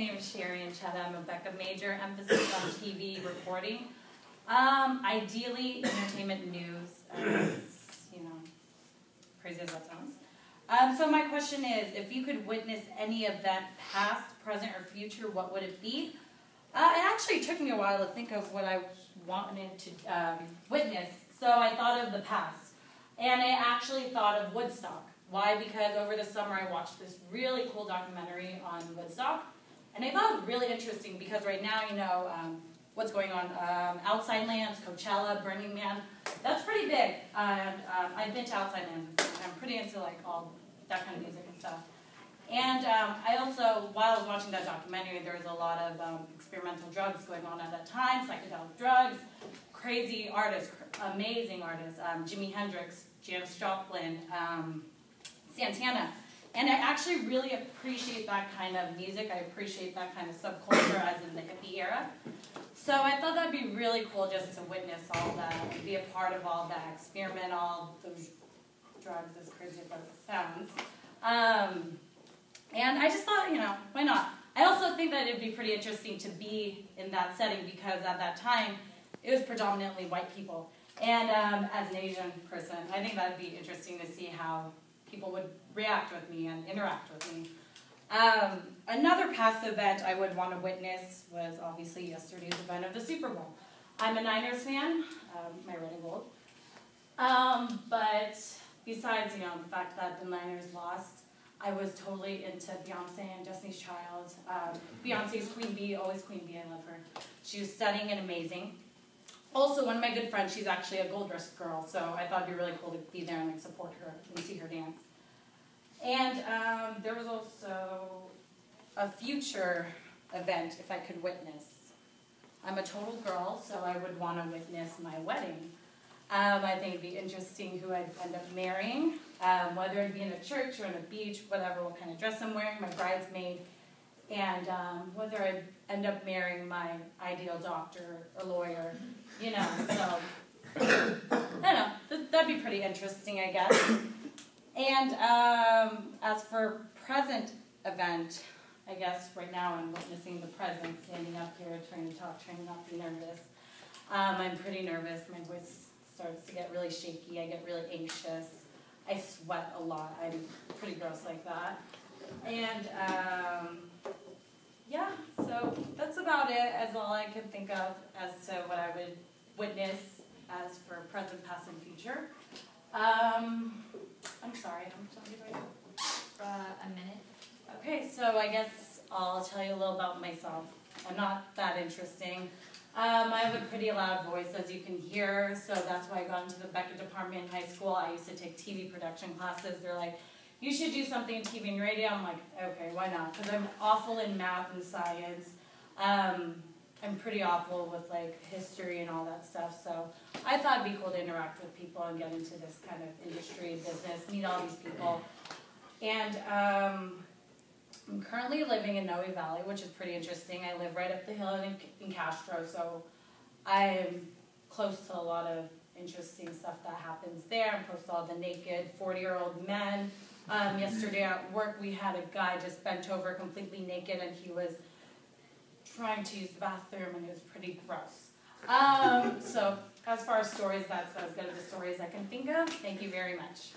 name is Shari and I'm a Beca major, emphasis on TV reporting. Ideally, entertainment news, you know, crazy as that sounds. So my question is, if you could witness any event, past, present, or future, what would it be? It actually took me a while to think of what I wanted to witness, so I thought of the past. And I actually thought of Woodstock. Why? Because over the summer I watched this really cool documentary on Woodstock. And I thought it was really interesting because right now, you know, what's going on, Outside Lands, Coachella, Burning Man, that's pretty big. And I've been to Outside Lands before, and I'm pretty into like all that kind of music and stuff. And I also, while I was watching that documentary, there was a lot of experimental drugs going on at that time, psychedelic drugs, crazy artists, amazing artists, Jimi Hendrix, Janis Joplin, Santana. And I actually really appreciate that kind of music. I appreciate that kind of subculture as in the hippie era. So I thought that'd be really cool just to witness all that, and be a part of all that, experiment all those drugs, as crazy as that sounds. And I just thought, you know, why not? I also think that it'd be pretty interesting to be in that setting because at that time, it was predominantly white people. And as an Asian person, I think that'd be interesting to see how people would react with me and interact with me. Another past event I would want to witness was obviously yesterday's event of the Super Bowl. I'm a Niners fan, my red and gold. But besides, you know, the fact that the Niners lost, I was totally into Beyonce and Destiny's Child. Beyonce's Queen Bee, always Queen Bee, I love her. She was stunning and amazing. Also, one of my good friends, she's actually a gold dress girl, so I thought it'd be really cool to be there and like support her and see her dance. And there was also a future event if I could witness. I'm a total girl, so I would want to witness my wedding. I think it'd be interesting who I'd end up marrying, whether it'd be in a church or on a beach, whatever, what kind of dress I'm wearing, my bridesmaid, and whether I'd end up marrying my ideal doctor or lawyer, you know, so, I don't know, that'd be pretty interesting, I guess. And as for present event, I guess right now I'm witnessing the present, standing up here, trying to talk, trying not to be nervous. I'm pretty nervous, my voice starts to get really shaky, I get really anxious, I sweat a lot, I'm pretty gross like that. And yeah, so that's about it as all I can think of as to what I would witness as for present, past, and future. I'm sorry, how much time did I have? A minute. Okay, so I guess I'll tell you a little about myself. I'm not that interesting. I have a pretty loud voice, as you can hear, so that's why I got into the Beca department in high school. I used to take TV production classes. They're like, you should do something in TV and radio. I'm like, okay, why not? Because I'm awful in math and science. I'm pretty awful with like history and all that stuff, so I thought it'd be cool to interact with people and get into this kind of industry, business, meet all these people. And I'm currently living in Noe Valley, which is pretty interesting. I live right up the hill in Castro, so I'm close to a lot of interesting stuff that happens there. I'm close to all the naked 40-year-old men. Yesterday at work, we had a guy just bent over completely naked, and he was trying to use the bathroom, and it was pretty gross. So as far as stories, that's as good of a story as I can think of. Thank you very much.